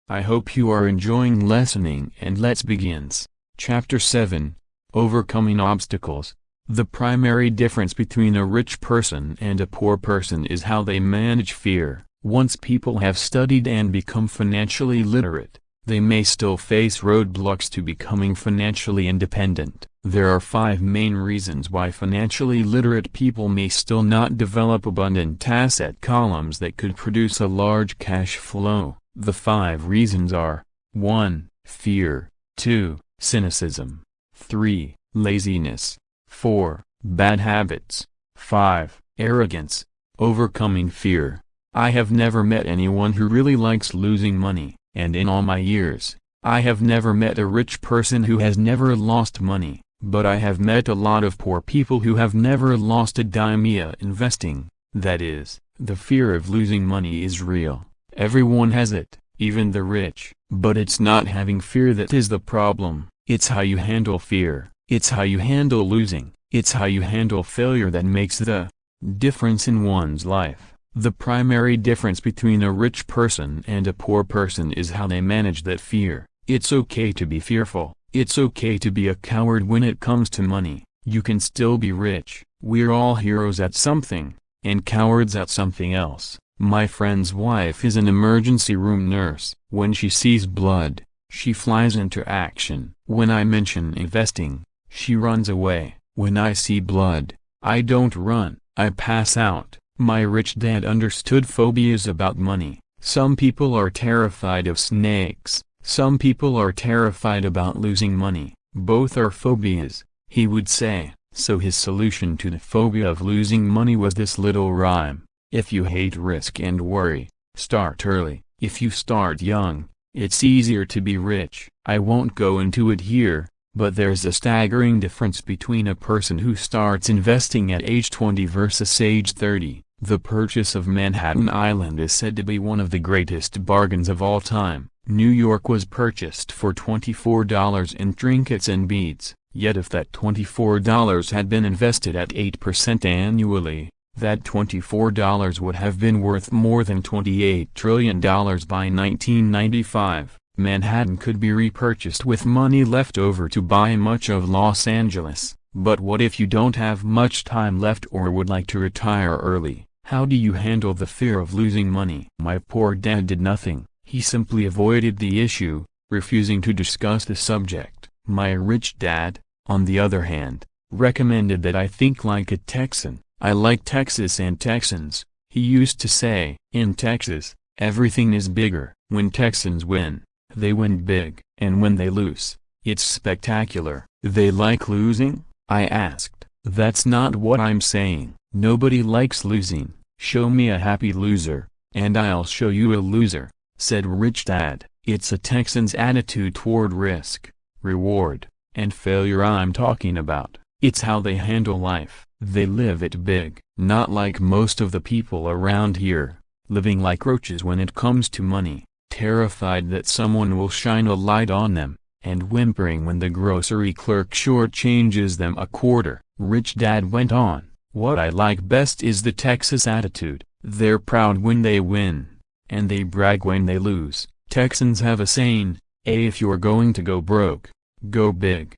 I hope you are enjoying listening, and let's begin. Chapter 7, Overcoming Obstacles. The primary difference between a rich person and a poor person is how they manage fear. Once people have studied and become financially literate, they may still face roadblocks to becoming financially independent. There are 5 main reasons why financially literate people may still not develop abundant asset columns that could produce a large cash flow. The 5 reasons are: 1. Fear. 2. Cynicism. 3. Laziness. 4. Bad habits. 5. Arrogance. Overcoming fear. I have never met anyone who really likes losing money, and in all my years, I have never met a rich person who has never lost money, but I have met a lot of poor people who have never lost a dime investing. That is, the fear of losing money is real. Everyone has it, even the rich. But it's not having fear that is the problem. It's how you handle fear. It's how you handle losing. It's how you handle failure that makes the difference in one's life. The primary difference between a rich person and a poor person is how they manage that fear. It's okay to be fearful. It's okay to be a coward when it comes to money. You can still be rich. We're all heroes at something, and cowards at something else. My friend's wife is an emergency room nurse. When she sees blood, she flies into action. When I mention investing, she runs away. When I see blood, I don't run, I pass out. My rich dad understood phobias about money. Some people are terrified of snakes. Some people are terrified about losing money. Both are phobias, he would say. So his solution to the phobia of losing money was this little rhyme: if you hate risk and worry, start early. If you start young, it's easier to be rich. I won't go into it here, but there's a staggering difference between a person who starts investing at age 20 versus age 30. The purchase of Manhattan Island is said to be one of the greatest bargains of all time. New York was purchased for $24 in trinkets and beads, yet if that $24 had been invested at 8% annually, that $24 would have been worth more than $28 trillion by 1995. Manhattan could be repurchased with money left over to buy much of Los Angeles. But what if you don't have much time left or would like to retire early? How do you handle the fear of losing money? My poor dad did nothing. He simply avoided the issue, refusing to discuss the subject. My rich dad, on the other hand, recommended that I think like a Texan. I like Texas and Texans, he used to say. In Texas, everything is bigger. When Texans win, they win big, and when they lose, it's spectacular. They like losing? I asked. That's not what I'm saying. Nobody likes losing. Show me a happy loser, and I'll show you a loser, said Rich Dad. It's a Texan's attitude toward risk, reward, and failure I'm talking about. It's how they handle life. They live it big, not like most of the people around here, living like roaches when it comes to money, terrified that someone will shine a light on them, and whimpering when the grocery clerk shortchanges them a quarter. Rich Dad went on, what I like best is the Texas attitude. They're proud when they win, and they brag when they lose. Texans have a saying, if you're going to go broke, go big.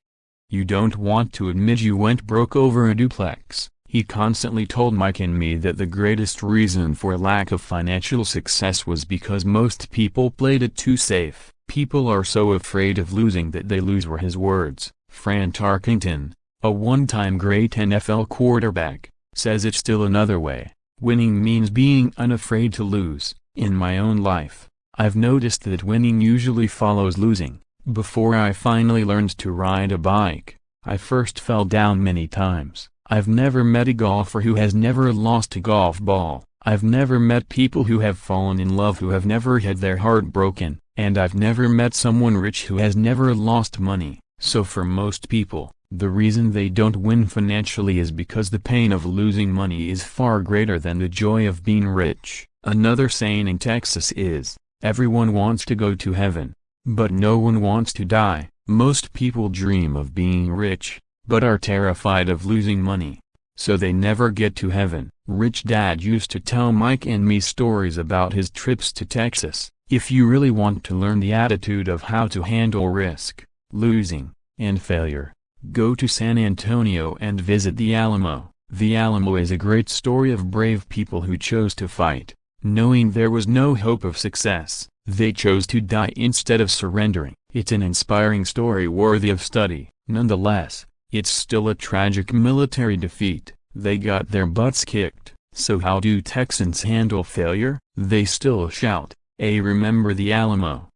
You don't want to admit you went broke over a duplex. He constantly told Mike and me that the greatest reason for lack of financial success was because most people played it too safe. People are so afraid of losing that they lose, were his words. Fran Tarkenton, a one-time great NFL quarterback, says it's still another way. Winning means being unafraid to lose. In my own life, I've noticed that winning usually follows losing. Before I finally learned to ride a bike, I first fell down many times. I've never met a golfer who has never lost a golf ball. I've never met people who have fallen in love who have never had their heart broken. And I've never met someone rich who has never lost money. So for most people, the reason they don't win financially is because the pain of losing money is far greater than the joy of being rich. Another saying in Texas is, everyone wants to go to heaven, but no one wants to die. Most people dream of being rich, but are terrified of losing money. So they never get to heaven. Rich Dad used to tell Mike and me stories about his trips to Texas. If you really want to learn the attitude of how to handle risk, losing, and failure, go to San Antonio and visit the Alamo. The Alamo is a great story of brave people who chose to fight, knowing there was no hope of success. They chose to die instead of surrendering. It's an inspiring story worthy of study. Nonetheless, it's still a tragic military defeat. They got their butts kicked. So how do Texans handle failure? They still shout, "Hey, remember the Alamo."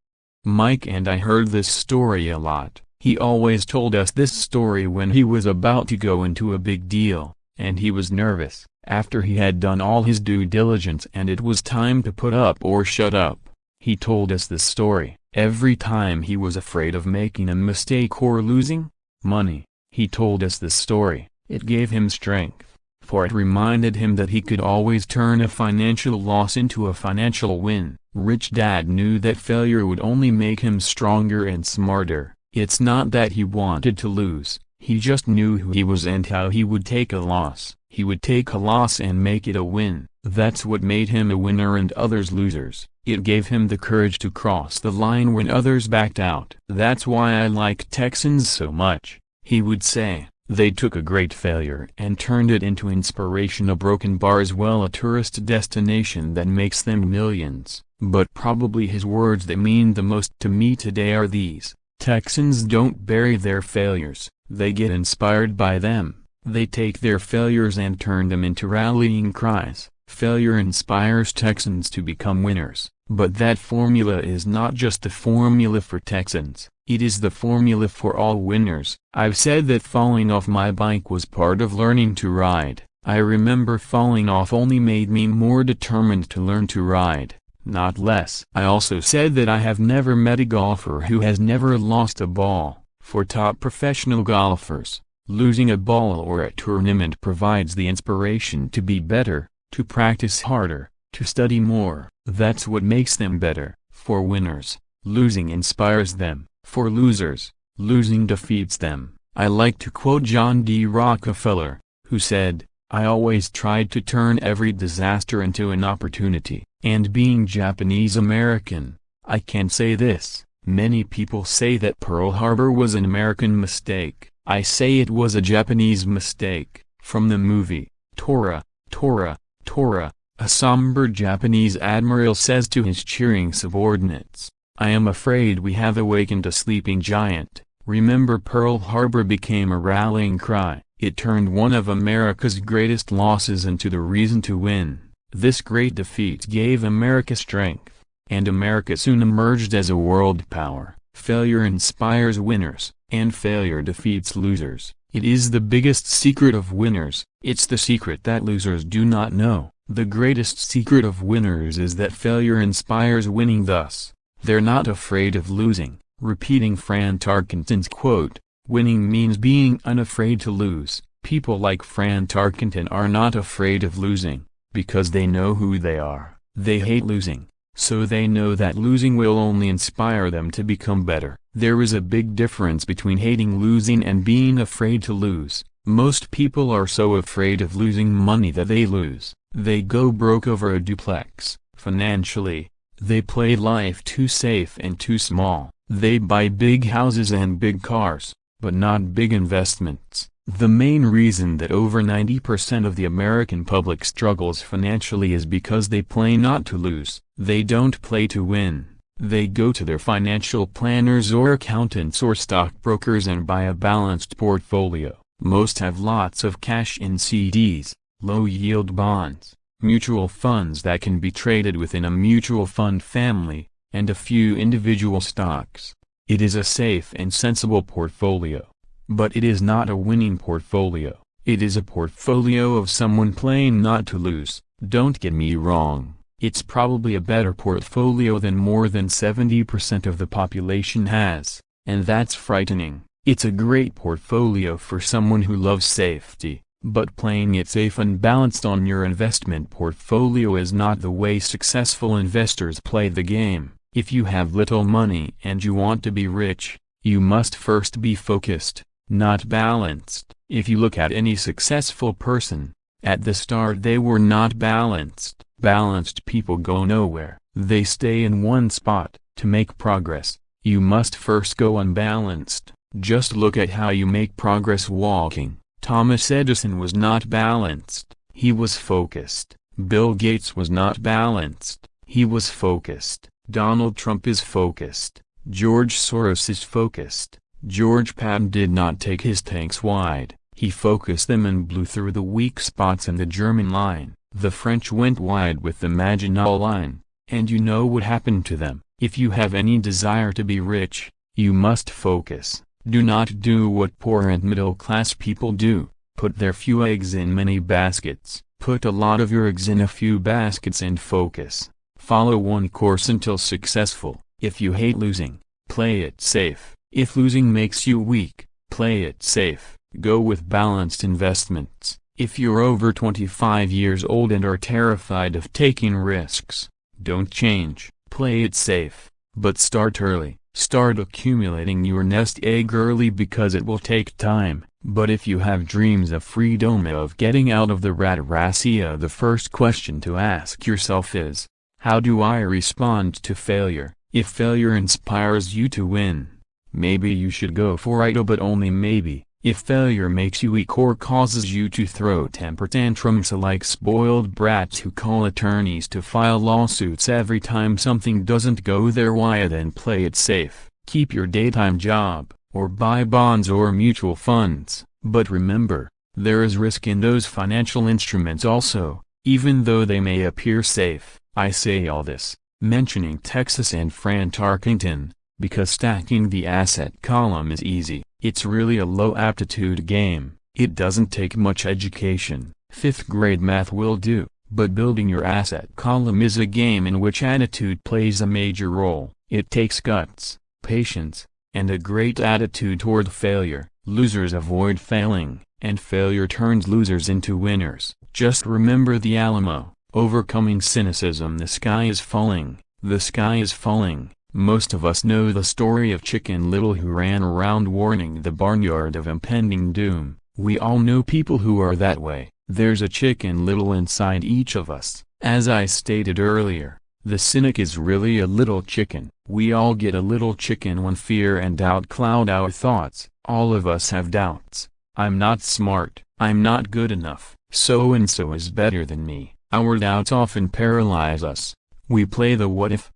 Mike and I heard this story a lot. He always told us this story when he was about to go into a big deal, and he was nervous, after he had done all his due diligence and it was time to put up or shut up. He told us this story every time he was afraid of making a mistake or losing money. He told us this story. It gave him strength, for it reminded him that he could always turn a financial loss into a financial win. Rich Dad knew that failure would only make him stronger and smarter. It's not that he wanted to lose, he just knew who he was and how he would take a loss. He would take a loss and make it a win. That's what made him a winner and others losers. It gave him the courage to cross the line when others backed out. That's why I like Texans so much, he would say. They took a great failure and turned it into inspiration. A broken bar is well a tourist destination that makes them millions. But probably his words that mean the most to me today are these: Texans don't bury their failures, they get inspired by them. They take their failures and turn them into rallying cries. Failure inspires Texans to become winners. But that formula is not just the formula for Texans, it is the formula for all winners. I've said that falling off my bike was part of learning to ride. I remember falling off only made me more determined to learn to ride, not less. I also said that I have never met a golfer who has never lost a ball. For top professional golfers, losing a ball or a tournament provides the inspiration to be better, to practice harder, to study more. That's what makes them better. For winners, losing inspires them. For losers, losing defeats them. I like to quote John D. Rockefeller, who said, "I always tried to turn every disaster into an opportunity." And being Japanese American, I can say this: many people say that Pearl Harbor was an American mistake. I say it was a Japanese mistake. From the movie, Tora, Tora, Tora, a somber Japanese admiral says to his cheering subordinates, "I am afraid we have awakened a sleeping giant." Remember, Pearl Harbor became a rallying cry. It turned one of America's greatest losses into the reason to win. This great defeat gave America strength, and America soon emerged as a world power. Failure inspires winners, and failure defeats losers. It is the biggest secret of winners. It's the secret that losers do not know. The greatest secret of winners is that failure inspires winning. Thus, they're not afraid of losing. Repeating Fran Tarkenton's quote, "Winning means being unafraid to lose." People like Fran Tarkenton are not afraid of losing, because they know who they are. They hate losing, so they know that losing will only inspire them to become better. There is a big difference between hating losing and being afraid to lose. Most people are so afraid of losing money that they lose. They go broke over a duplex. Financially, they play life too safe and too small. They buy big houses and big cars, but not big investments. The main reason that over 90% of the American public struggles financially is because they play not to lose. They don't play to win. They go to their financial planners or accountants or stockbrokers and buy a balanced portfolio. Most have lots of cash in CDs, low-yield bonds, mutual funds that can be traded within a mutual fund family, and a few individual stocks. It is a safe and sensible portfolio. But it is not a winning portfolio. It is a portfolio of someone playing not to lose. Don't get me wrong. It's probably a better portfolio than more than 70% of the population has, and that's frightening. It's a great portfolio for someone who loves safety, but playing it safe and balanced on your investment portfolio is not the way successful investors play the game. If you have little money and you want to be rich, you must first be focused, not balanced. If you look at any successful person, at the start they were not balanced. Balanced people go nowhere. They stay in one spot. To make progress, you must first go unbalanced. Just look at how you make progress walking. Thomas Edison was not balanced, he was focused. Bill Gates was not balanced, he was focused. Donald Trump is focused. George Soros is focused. George Patton did not take his tanks wide, he focused them and blew through the weak spots in the German line. The French went wide with the Maginot Line, and you know what happened to them. If you have any desire to be rich, you must focus. Do not do what poor and middle-class people do, put their few eggs in many baskets. Put a lot of your eggs in a few baskets and focus. Follow one course until successful. If you hate losing, play it safe. If losing makes you weak, play it safe. Go with balanced investments. If you're over 25 years old and are terrified of taking risks, don't change. Play it safe, but start early. Start accumulating your nest egg early because it will take time. But if you have dreams of freedom, of getting out of the rat race, the first question to ask yourself is, how do I respond to failure? If failure inspires you to win, maybe you should go for it, but only maybe. If failure makes you weak or causes you to throw temper tantrums like spoiled brats who call attorneys to file lawsuits every time something doesn't go their way, then play it safe. Keep your daytime job, or buy bonds or mutual funds. But remember, there is risk in those financial instruments also, even though they may appear safe. I say all this, mentioning Texas and Fran Tarkenton, because stacking the asset column is easy. It's really a low-aptitude game. It doesn't take much education. 5th grade math will do. But building your asset column is a game in which attitude plays a major role. It takes guts, patience, and a great attitude toward failure. Losers avoid failing, and failure turns losers into winners. Just remember the Alamo, overcoming cynicism. The sky is falling. The sky is falling. Most of us know the story of Chicken Little who ran around warning the barnyard of impending doom. We all know people who are that way. There's a Chicken Little inside each of us. As I stated earlier, the cynic is really a little chicken. We all get a little chicken when fear and doubt cloud our thoughts. All of us have doubts. I'm not smart. I'm not good enough. So-and-so is better than me. Our doubts often paralyze us. We play the what-if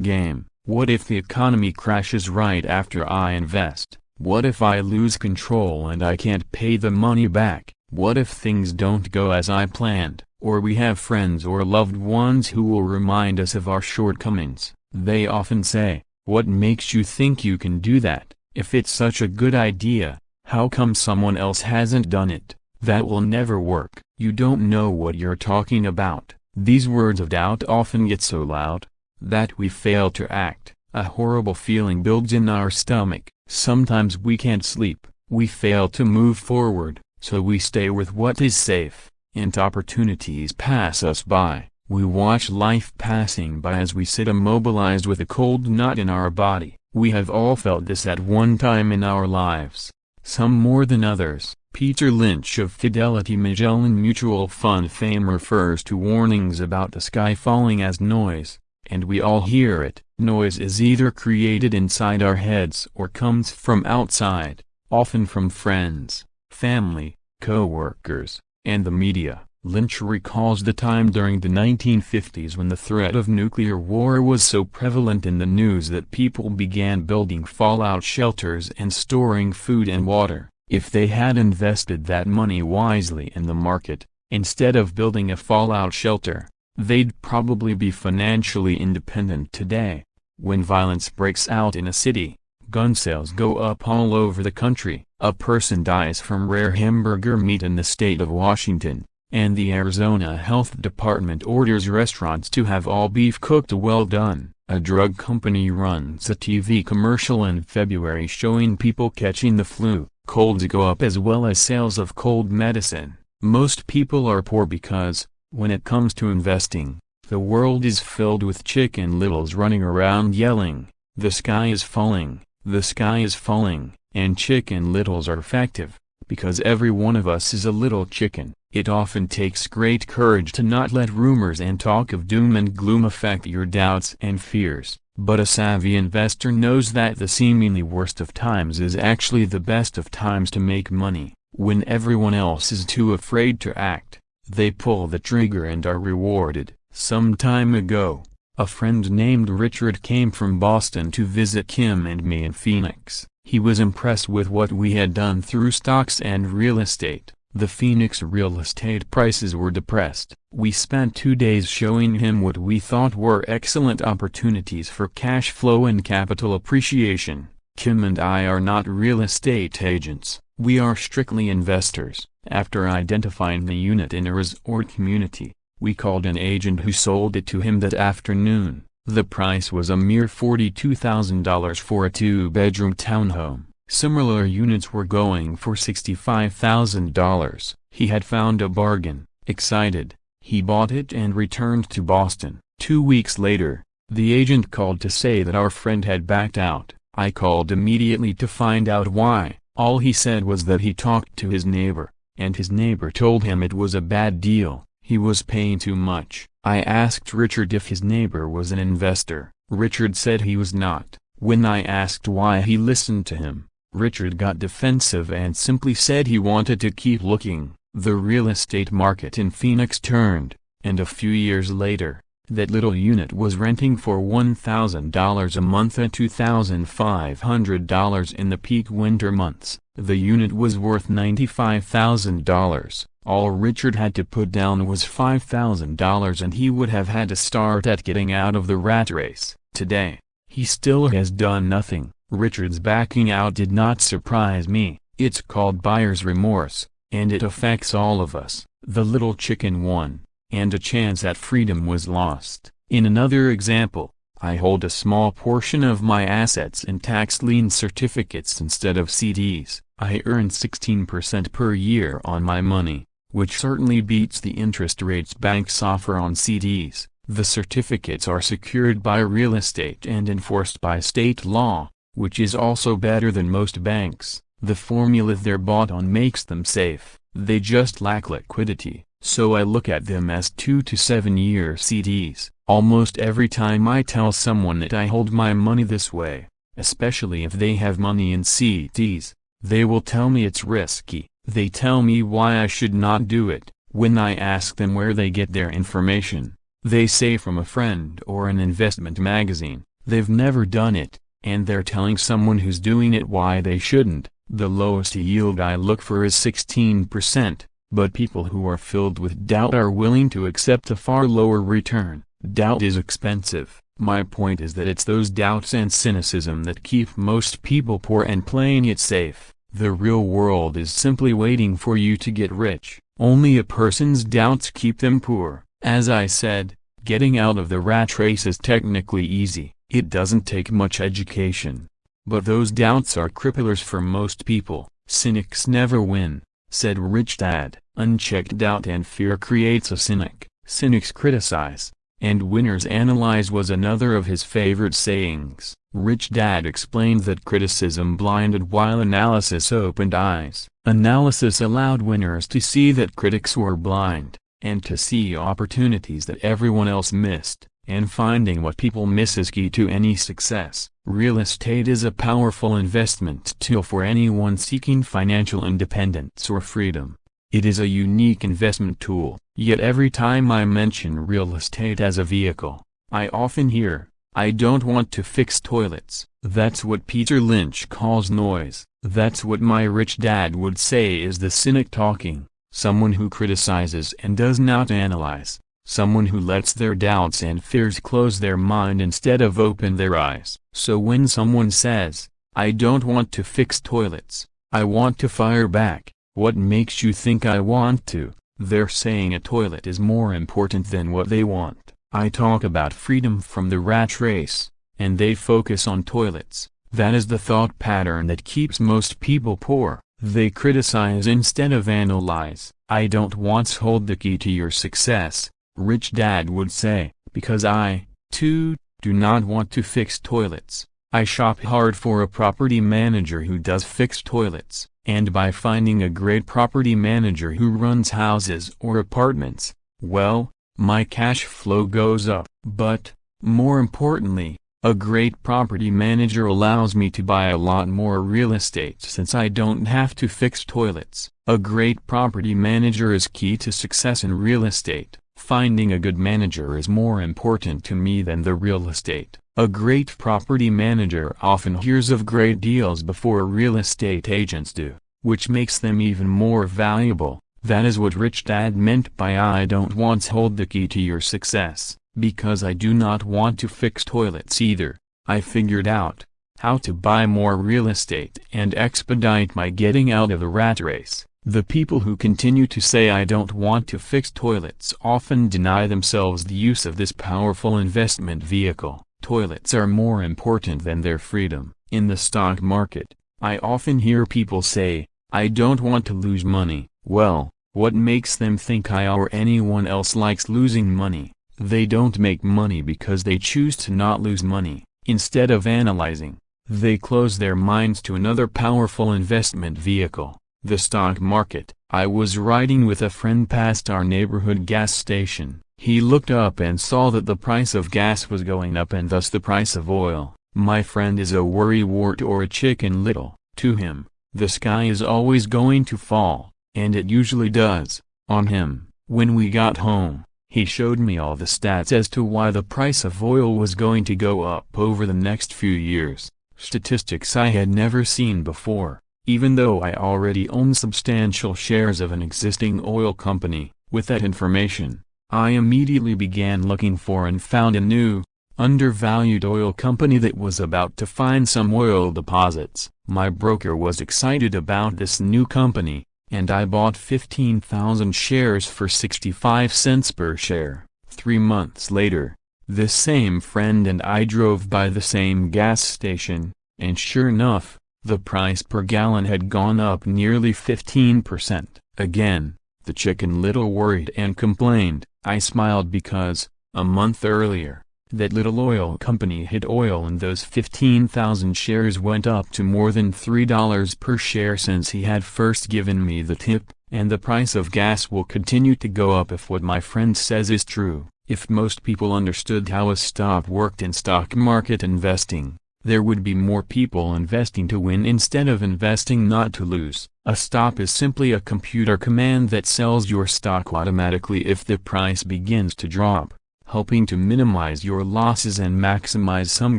game. What if the economy crashes right after I invest? What if I lose control and I can't pay the money back? What if things don't go as I planned? Or we have friends or loved ones who will remind us of our shortcomings. They often say, "What makes you think you can do that? If it's such a good idea, how come someone else hasn't done it? That will never work. You don't know what you're talking about." These words of doubt often get so loud that we fail to act. A horrible feeling builds in our stomach. Sometimes we can't sleep. We fail to move forward, so we stay with what is safe, and opportunities pass us by. We watch life passing by as we sit immobilized with a cold knot in our body. We have all felt this at one time in our lives, some more than others. Peter Lynch of Fidelity Magellan Mutual Fund fame refers to warnings about the sky falling as noise. And we all hear it. Noise is either created inside our heads or comes from outside, often from friends, family, co-workers, and the media. Lynch recalls the time during the 1950s when the threat of nuclear war was so prevalent in the news that people began building fallout shelters and storing food and water. If they had invested that money wisely in the market, instead of building a fallout shelter, they'd probably be financially independent today. When violence breaks out in a city, gun sales go up all over the country. A person dies from rare hamburger meat in the state of Washington, and the Arizona Health Department orders restaurants to have all beef cooked well done. A drug company runs a TV commercial in February showing people catching the flu. Colds go up as well as sales of cold medicine. Most people are poor because, when it comes to investing, the world is filled with Chicken Littles running around yelling, "The sky is falling, the sky is falling," and Chicken Littles are effective. Because every one of us is a little chicken, it often takes great courage to not let rumors and talk of doom and gloom affect your doubts and fears. But a savvy investor knows that the seemingly worst of times is actually the best of times to make money. When everyone else is too afraid to act, they pull the trigger and are rewarded. Some time ago, a friend named Richard came from Boston to visit Kim and me in Phoenix. He was impressed with what we had done through stocks and real estate. The Phoenix real estate prices were depressed. We spent 2 days showing him what we thought were excellent opportunities for cash flow and capital appreciation. Kim and I are not real estate agents, we are strictly investors. After identifying the unit in a resort community, we called an agent who sold it to him that afternoon. The price was a mere $42,000 for a 2-bedroom townhome. Similar units were going for $65,000. He had found a bargain. Excited, he bought it and returned to Boston. 2 weeks later, the agent called to say that our friend had backed out. I called immediately to find out why. All he said was that he talked to his neighbor, and his neighbor told him it was a bad deal. He was paying too much. I asked Richard if his neighbor was an investor. Richard said he was not. When I asked why he listened to him, Richard got defensive and simply said he wanted to keep looking. The real estate market in Phoenix turned, and a few years later, that little unit was renting for $1,000 a month at $2,500 in the peak winter months. The unit was worth $95,000. All Richard had to put down was $5,000 and he would have had to start at getting out of the rat race. Today, he still has done nothing. Richard's backing out did not surprise me. It's called buyer's remorse, and it affects all of us. The little chicken won, and a chance at freedom was lost. In another example, I hold a small portion of my assets in tax lien certificates instead of CDs. I earn 16% per year on my money, which certainly beats the interest rates banks offer on CDs. The certificates are secured by real estate and enforced by state law, which is also better than most banks. The formula they're bought on makes them safe. They just lack liquidity, so I look at them as 2 to 7 year CDs. Almost every time I tell someone that I hold my money this way, especially if they have money in CDs, they will tell me it's risky. They tell me why I should not do it. When I ask them where they get their information, they say from a friend or an investment magazine. They've never done it, and they're telling someone who's doing it why they shouldn't. The lowest yield I look for is 16%, but people who are filled with doubt are willing to accept a far lower return. Doubt is expensive. My point is that it's those doubts and cynicism that keep most people poor and playing it safe. The real world is simply waiting for you to get rich. Only a person's doubts keep them poor. As I said, getting out of the rat race is technically easy. It doesn't take much education. But those doubts are cripplers for most people. Cynics never win, said Rich Dad. Unchecked doubt and fear creates a cynic. Cynics criticize, and winners analyze was another of his favorite sayings. Rich Dad explained that criticism blinded while analysis opened eyes. Analysis allowed winners to see that critics were blind, and to see opportunities that everyone else missed. And finding what people miss is key to any success. Real estate is a powerful investment tool for anyone seeking financial independence or freedom. It is a unique investment tool. Yet every time I mention real estate as a vehicle, I often hear, "I don't want to fix toilets." That's what Peter Lynch calls noise. That's what my rich dad would say is the cynic talking. Someone who criticizes and does not analyze. Someone who lets their doubts and fears close their mind instead of open their eyes. So when someone says, "I don't want to fix toilets, I want to fire back," what makes you think I want to? They're saying a toilet is more important than what they want. I talk about freedom from the rat race, and they focus on toilets. That is the thought pattern that keeps most people poor. They criticize instead of analyze. "I don't once hold the key to your success," Rich Dad would say, "because I, too, do not want to fix toilets. I shop hard for a property manager who does fix toilets, and by finding a great property manager who runs houses or apartments, well, my cash flow goes up. But, more importantly, a great property manager allows me to buy a lot more real estate since I don't have to fix toilets. A great property manager is key to success in real estate. Finding a good manager is more important to me than the real estate. A great property manager often hears of great deals before real estate agents do, which makes them even more valuable. That is what Rich Dad meant by "I don't want to hold the key to your success," because I do not want to fix toilets either. I figured out how to buy more real estate and expedite my getting out of the rat race. The people who continue to say "I don't want to fix toilets" often deny themselves the use of this powerful investment vehicle. Toilets are more important than their freedom. In the stock market, I often hear people say, "I don't want to lose money." Well, what makes them think I or anyone else likes losing money? They don't make money because they choose to not lose money. Instead of analyzing, they close their minds to another powerful investment vehicle, the stock market. I was riding with a friend past our neighborhood gas station. He looked up and saw that the price of gas was going up and thus the price of oil. My friend is a worrywart or a Chicken Little. To him, the sky is always going to fall, and it usually does, on him. When we got home, he showed me all the stats as to why the price of oil was going to go up over the next few years. Statistics I had never seen before, even though I already own substantial shares of an existing oil company. With that information, I immediately began looking for and found a new, undervalued oil company that was about to find some oil deposits. My broker was excited about this new company, and I bought 15,000 shares for 65 cents per share. 3 months later, this same friend and I drove by the same gas station, and sure enough, the price per gallon had gone up nearly 15%. Again, the Chicken Little worried and complained. I smiled because, a month earlier, that little oil company hit oil and those 15,000 shares went up to more than $3 per share since he had first given me the tip, and the price of gas will continue to go up if what my friend says is true. If most people understood how a stop worked in stock market investing, there would be more people investing to win instead of investing not to lose. A stop is simply a computer command that sells your stock automatically if the price begins to drop, helping to minimize your losses and maximize some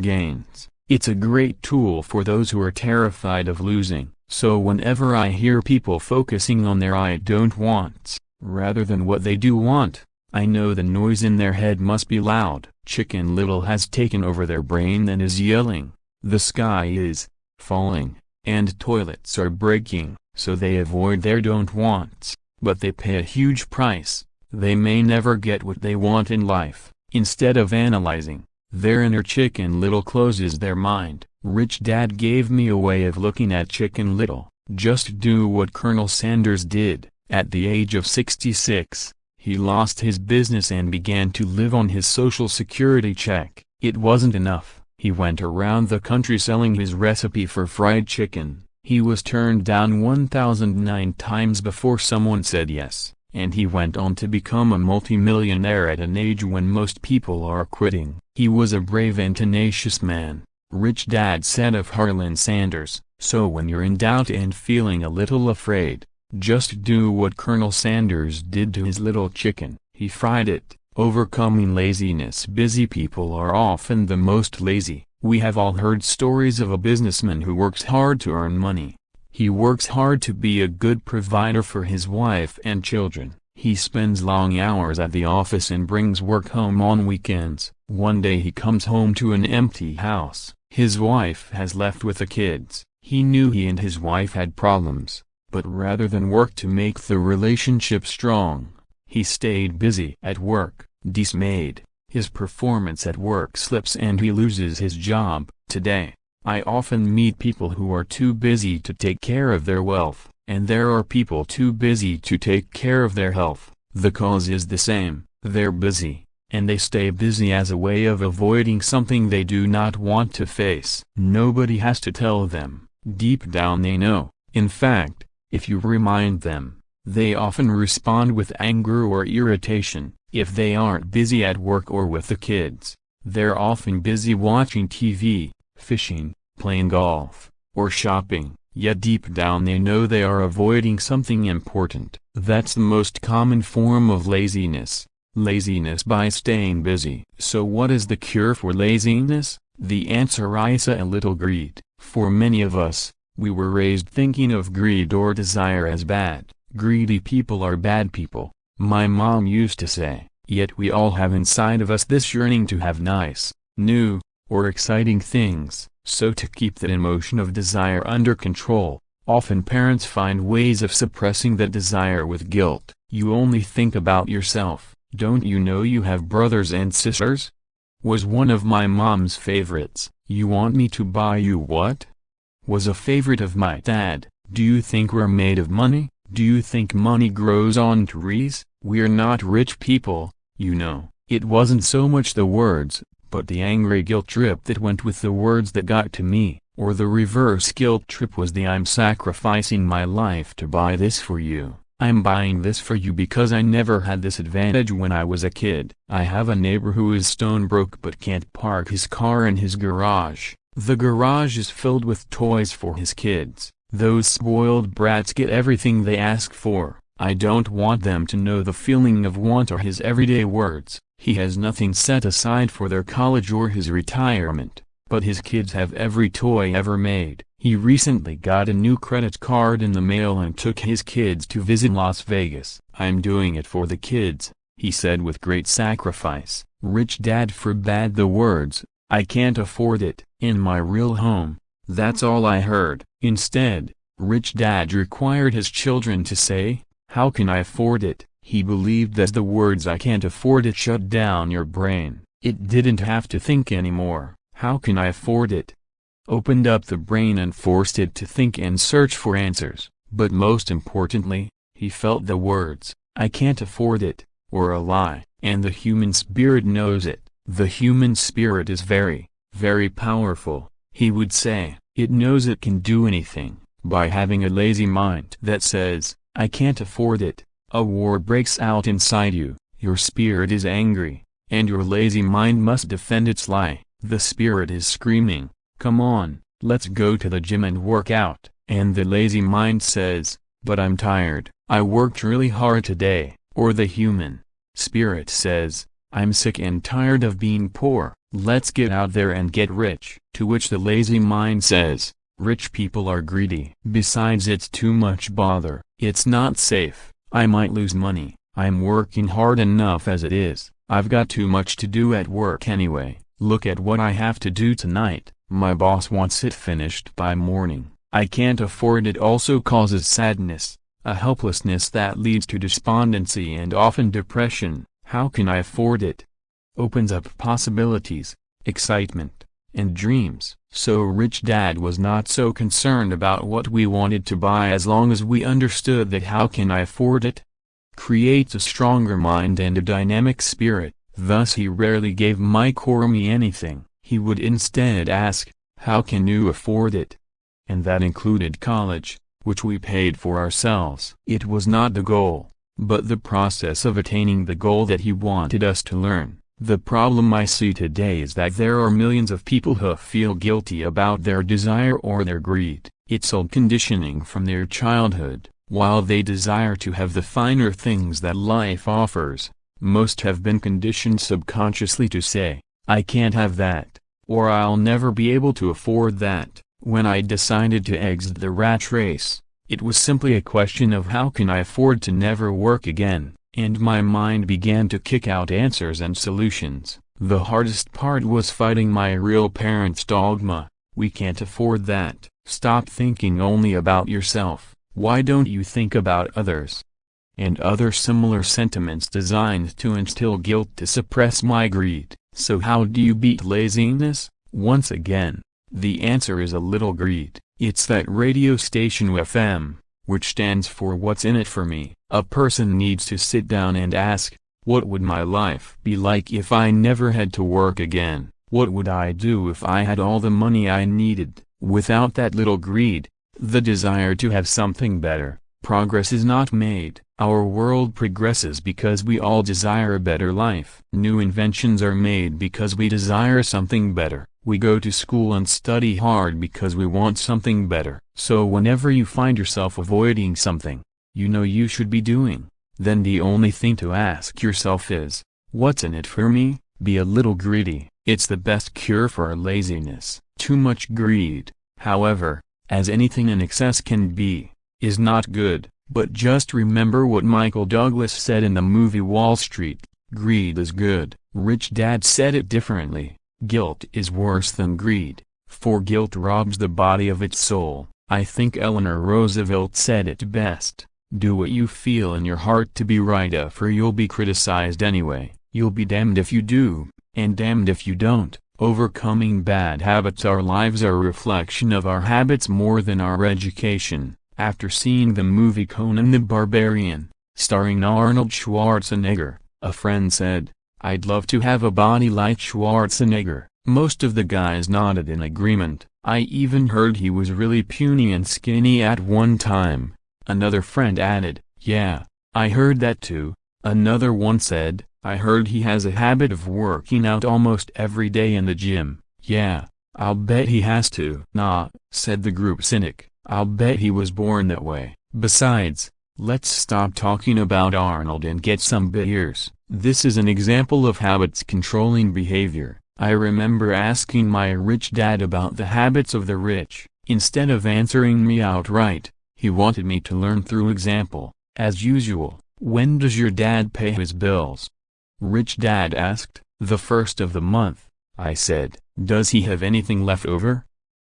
gains. It's a great tool for those who are terrified of losing. So whenever I hear people focusing on their "I don't wants," rather than what they do want, I know the noise in their head must be loud. Chicken Little has taken over their brain and is yelling, "The sky is falling, and toilets are breaking," so they avoid their "don't wants," but they pay a huge price. They may never get what they want in life. Instead of analyzing, their inner Chicken Little closes their mind. Rich Dad gave me a way of looking at Chicken Little. Just do what Colonel Sanders did. At the age of 66, he lost his business and began to live on his Social Security check. It wasn't enough. He went around the country selling his recipe for fried chicken. He was turned down 1,009 times before someone said yes, and he went on to become a multimillionaire at an age when most people are quitting. He was a brave and tenacious man. Rich Dad said of Harlan Sanders, "So when you're in doubt and feeling a little afraid, just do what Colonel Sanders did to his little chicken. He fried it." Overcoming laziness. Busy people are often the most lazy. We have all heard stories of a businessman who works hard to earn money. He works hard to be a good provider for his wife and children. He spends long hours at the office and brings work home on weekends. One day he comes home to an empty house. His wife has left with the kids. He knew he and his wife had problems, but rather than work to make the relationship strong, he stayed busy at work. Dismayed, his performance at work slips and he loses his job. Today, I often meet people who are too busy to take care of their wealth, and there are people too busy to take care of their health. The cause is the same. They're busy, and they stay busy as a way of avoiding something they do not want to face. Nobody has to tell them. Deep down they know, In fact, if you remind them, they often respond with anger or irritation. If they aren't busy at work or with the kids, they're often busy watching TV, fishing, playing golf, or shopping, yet deep down they know they are avoiding something important. That's the most common form of laziness. Laziness by staying busy. So what is the cure for laziness? The answer is a little greed. For many of us, we were raised thinking of greed or desire as bad. Greedy people are bad people, my mom used to say. Yet we all have inside of us this yearning to have nice, new, or exciting things. So to keep that emotion of desire under control, often parents find ways of suppressing that desire with guilt. You only think about yourself. Don't you know you have brothers and sisters? Was one of my mom's favorites. You want me to buy you what? Was a favorite of my dad. Do you think we're made of money? Do you think money grows on trees? We're not rich people, you know. It wasn't so much the words, but the angry guilt trip that went with the words that got to me. Or the reverse guilt trip was the I'm sacrificing my life to buy this for you. I'm buying this for you because I never had this advantage when I was a kid. I have a neighbor who is stone broke but can't park his car in his garage. The garage is filled with toys for his kids. Those spoiled brats get everything they ask for. I don't want them to know the feeling of want or his everyday words. He has nothing set aside for their college or his retirement, but his kids have every toy ever made. He recently got a new credit card in the mail and took his kids to visit Las Vegas. I'm doing it for the kids, he said with great sacrifice. Rich dad forbade the words, I can't afford it, in my real home. That's all I heard. Instead, rich dad required his children to say, how can I afford it? He believed that the words I can't afford it shut down your brain. It didn't have to think anymore. How can I afford it? Opened up the brain and forced it to think and search for answers. But most importantly, he felt the words, I can't afford it, were a lie, and the human spirit knows it. The human spirit is very, very powerful, he would say. It knows it can do anything. By having a lazy mind that says, I can't afford it, a war breaks out inside you. Your spirit is angry, and your lazy mind must defend its lie. The spirit is screaming, come on, let's go to the gym and work out. And the lazy mind says, but I'm tired, I worked really hard today. Or the human spirit says, I'm sick and tired of being poor, let's get out there and get rich. To which the lazy mind says, rich people are greedy. Besides, it's too much bother, it's not safe, I might lose money, I'm working hard enough as it is, I've got too much to do at work anyway, look at what I have to do tonight, my boss wants it finished by morning, I can't afford it. Also causes sadness, a helplessness that leads to despondency and often depression. How can I afford it? Opens up possibilities, excitement, and dreams. So rich dad was not so concerned about what we wanted to buy as long as we understood that how can I afford it? Creates a stronger mind and a dynamic spirit. Thus he rarely gave Mike or me anything. He would instead ask, how can you afford it? And that included college, which we paid for ourselves. It was not the goal, but the process of attaining the goal that he wanted us to learn. The problem I see today is that there are millions of people who feel guilty about their desire or their greed. It's old conditioning from their childhood. While they desire to have the finer things that life offers, most have been conditioned subconsciously to say, I can't have that, or I'll never be able to afford that. When I decided to exit the rat race, it was simply a question of how can I afford to never work again, and my mind began to kick out answers and solutions. The hardest part was fighting my real parents' dogma, we can't afford that. Stop thinking only about yourself, why don't you think about others? And other similar sentiments designed to instill guilt to suppress my greed. So how do you beat laziness? Once again, the answer is a little greed. It's that radio station FM, which stands for what's in it for me. A person needs to sit down and ask, what would my life be like if I never had to work again? What would I do if I had all the money I needed? Without that little greed, the desire to have something better. Progress is not made. Our world progresses because we all desire a better life. New inventions are made because we desire something better. We go to school and study hard because we want something better. So whenever you find yourself avoiding something you know you should be doing, then the only thing to ask yourself is, what's in it for me? Be a little greedy. It's the best cure for our laziness. Too much greed, however, as anything in excess can be, is not good. But just remember what Michael Douglas said in the movie Wall Street, greed is good. Rich Dad said it differently. Guilt is worse than greed, for guilt robs the body of its soul. I think Eleanor Roosevelt said it best. Do what you feel in your heart to be right, or you'll be criticized anyway. You'll be damned if you do, and damned if you don't. Overcoming bad habits. Our lives are a reflection of our habits more than our education. After seeing the movie Conan the Barbarian, starring Arnold Schwarzenegger, a friend said, "I'd love to have a body like Schwarzenegger." Most of the guys nodded in agreement. I even heard he was really puny and skinny at one time. Another friend added, "Yeah, I heard that too." Another one said, "I heard he has a habit of working out almost every day in the gym." "Yeah, I'll bet he has to." "Nah," said the group cynic, "I'll bet he was born that way." Besides, let's stop talking about Arnold and get some beers. This is an example of habits controlling behavior. I remember asking my rich dad about the habits of the rich. Instead of answering me outright, he wanted me to learn through example. As usual, when does your dad pay his bills? Rich Dad asked. The first of the month, I said. Does he have anything left over?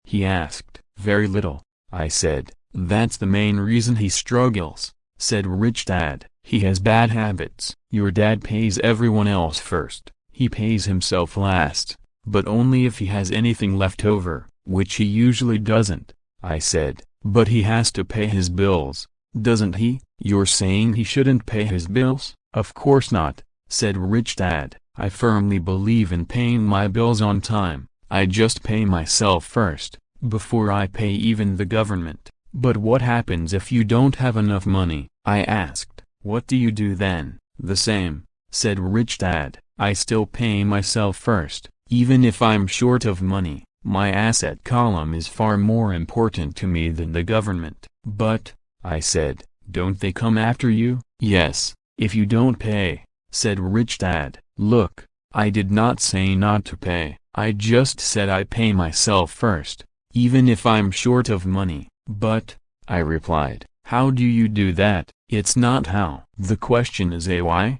He asked. Very little, I said. That's the main reason he struggles, said Rich Dad. He has bad habits. Your dad pays everyone else first. He pays himself last, but only if he has anything left over, which he usually doesn't, I said. But he has to pay his bills, doesn't he? You're saying he shouldn't pay his bills? Of course not, said Rich Dad. I firmly believe in paying my bills on time. I just pay myself first, before I pay even the government. But what happens if you don't have enough money? I asked. What do you do then? The same, said Rich Dad. I still pay myself first, even if I'm short of money. My asset column is far more important to me than the government. But, I said, don't they come after you? Yes, if you don't pay, said Rich Dad. Look, I did not say not to pay. I just said I pay myself first, even if I'm short of money. But, I replied, how do you do that? It's not how. The question is a why?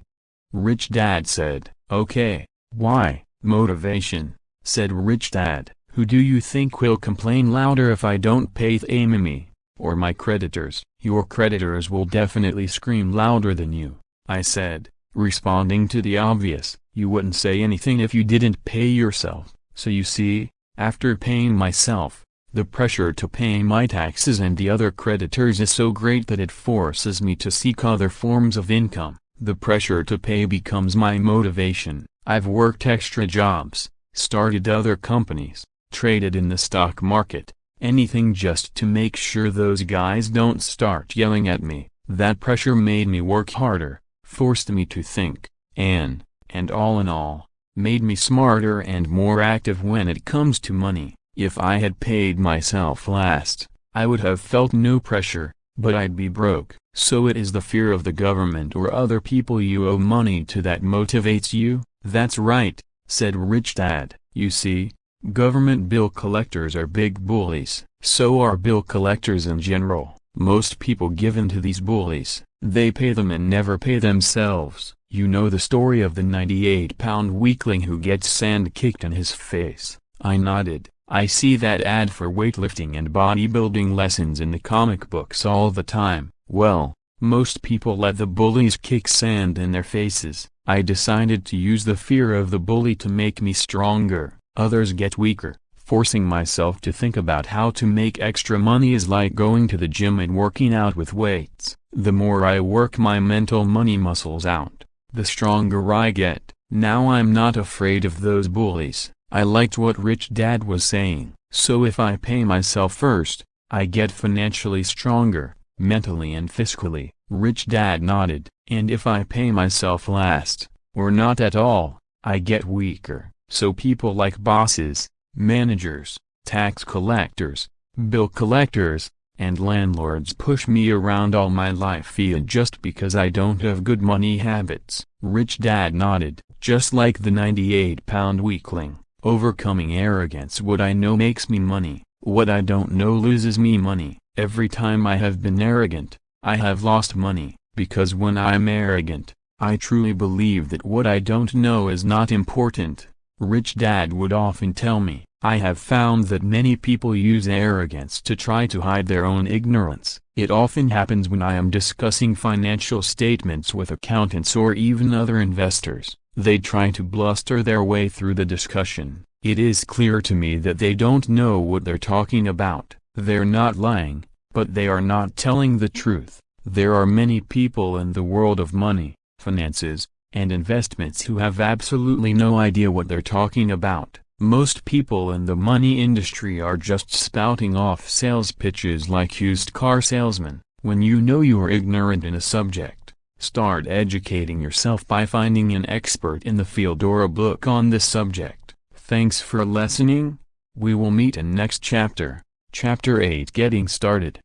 Rich Dad said, okay, why? Motivation, said Rich Dad. Who do you think will complain louder if I don't pay me, or my creditors? Your creditors will definitely scream louder than you, I said, responding to the obvious. You wouldn't say anything if you didn't pay yourself. So you see, after paying myself, the pressure to pay my taxes and the other creditors is so great that it forces me to seek other forms of income. The pressure to pay becomes my motivation. I've worked extra jobs, started other companies, traded in the stock market, anything just to make sure those guys don't start yelling at me. That pressure made me work harder, forced me to think, and all in all, made me smarter and more active when it comes to money. If I had paid myself last, I would have felt no pressure, but I'd be broke. So it is the fear of the government or other people you owe money to that motivates you? That's right, said Rich Dad. You see, government bill collectors are big bullies. So are bill collectors in general. Most people give in to these bullies. They pay them and never pay themselves. You know the story of the 98-pound weakling who gets sand kicked in his face. I nodded. I see that ad for weightlifting and bodybuilding lessons in the comic books all the time. Well, most people let the bullies kick sand in their faces. I decided to use the fear of the bully to make me stronger. Others get weaker. Forcing myself to think about how to make extra money is like going to the gym and working out with weights. The more I work my mental money muscles out, the stronger I get. Now I'm not afraid of those bullies. I liked what Rich Dad was saying. So if I pay myself first, I get financially stronger, mentally and fiscally. Rich Dad nodded. And if I pay myself last, or not at all, I get weaker. So people like bosses, managers, tax collectors, bill collectors, and landlords push me around all my life just because I don't have good money habits. Rich Dad nodded. Just like the 98-pound weakling, overcoming arrogance. What I know makes me money, what I don't know loses me money. Every time I have been arrogant, I have lost money, because when I'm arrogant, I truly believe that what I don't know is not important. Rich Dad would often tell me, I have found that many people use arrogance to try to hide their own ignorance. It often happens when I am discussing financial statements with accountants or even other investors. They try to bluster their way through the discussion. It is clear to me that they don't know what they're talking about. They're not lying, but they are not telling the truth. There are many people in the world of money, finances, and investments who have absolutely no idea what they're talking about. Most people in the money industry are just spouting off sales pitches like used car salesmen. When you know you're ignorant in a subject, start educating yourself by finding an expert in the field or a book on this subject. Thanks for listening. We will meet in next chapter, Chapter 8, Getting Started.